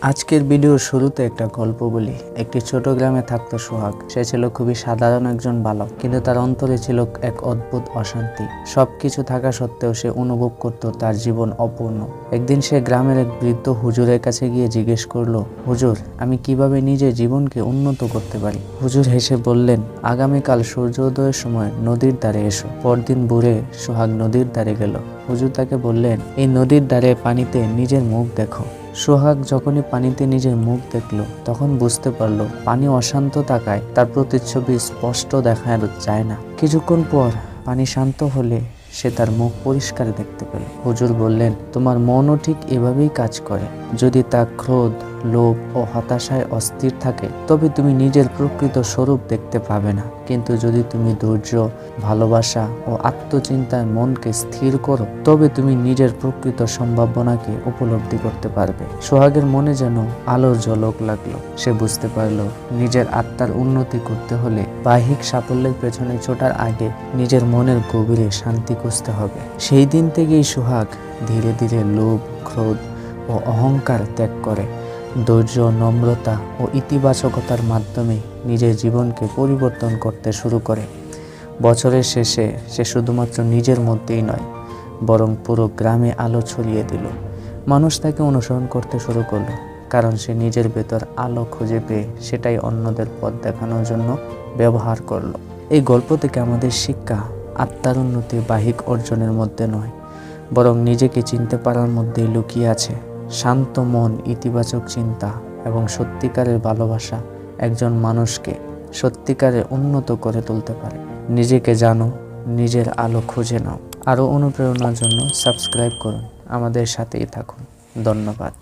আজকের ভিডিওর শুরুতে একটা গল্প বলি। একটি ছোট গ্রামে থাকতো সোহাগ। সে ছিল খুবই সাধারণ একজন বালক, কিন্তু তার অন্তরে ছিল এক অদ্ভুত অশান্তি। সবকিছু থাকা সত্ত্বেও সে অনুভব করত তার জীবন অপূর্ণ। একদিন সে গ্রামের এক বৃদ্ধ হুজুরের কাছে গিয়ে জিজ্ঞেস করলো, হুজুর, আমি কিভাবে নিজের জীবনকে উন্নত করতে পারি? হুজুর হেসে বললেন, আগামীকাল সূর্যোদয়ের সময় নদীর ধারে এসো। পরদিন ভোরে সোহাগ নদীর ধারে গেল। হুজুর তাকে বললেন, এই নদীর ধারে পানিতে নিজের মুখ দেখো। সোহাগ যখনই পানিতে নিজের মুখ দেখল, তখন বুঝতে পারল পানি অশান্ত থাকায় তার প্রতিচ্ছবি স্পষ্ট দেখা যায় না। কিছুক্ষণ পর পানি শান্ত হলে সে তার মুখ পরিষ্কার দেখতে পেল। হুজুর বললেন, তোমার মনও ঠিক এভাবেই কাজ করে। যদি তা ক্রোধ, লোভ ও হতাশায় অস্থির থাকে, তবে তুমি নিজের প্রকৃত স্বরূপ দেখতে পাবে না। কিন্তু যদি তুমি ধৈর্য, ভালোবাসা ও আত্মচিন্তায় মনকে স্থির করো, তবে তুমি নিজের প্রকৃত সম্ভাবনাকে উপলব্ধি করতে পারবে। সোহাগের মনে যেন আলোর ঝলক লাগলো। সে বুঝতে পারলো, নিজের আত্মার উন্নতি করতে হলে বাহ্যিক সাফল্যের পেছনে ছোটার আগে নিজের মনের গভীরে শান্তি খুঁজতে হবে। সেই দিন থেকেই সোহাগ ধীরে ধীরে লোভ, ক্রোধ ও অহংকার ত্যাগ করে ধৈর্য, নম্রতা ও ইতিবাচকতার মাধ্যমে নিজের জীবনকে পরিবর্তন করতে শুরু করে। বছরের শেষে সে শুধুমাত্র নিজের মধ্যেই নয়, বরং পুরো গ্রামে আলো ছড়িয়ে দিল। মানুষ তাকে অনুসরণ করতে শুরু করলো, কারণ সে নিজের ভেতর আলো খুঁজে পেয়ে সেটাই অন্যদের পথ দেখানোর জন্য ব্যবহার করলো। এই গল্প থেকে আমাদের শিক্ষা, আত্মার উন্নতি বাহ্যিক অর্জনের মধ্যে নয়, বরং নিজেকে চিনতে পারার মধ্যেই লুকিয়ে আছে। শান্ত মন, ইতিবাচক চিন্তা এবং সত্যিকারের ভালোবাসা একজন মানুষকে সত্যিকারে উন্নত করে তুলতে পারে। নিজেকে জানো, নিজের আলো খুঁজে নাও। আরও অনুপ্রেরণার জন্য সাবস্ক্রাইব করুন, আমাদের সাথেই থাকুন। ধন্যবাদ।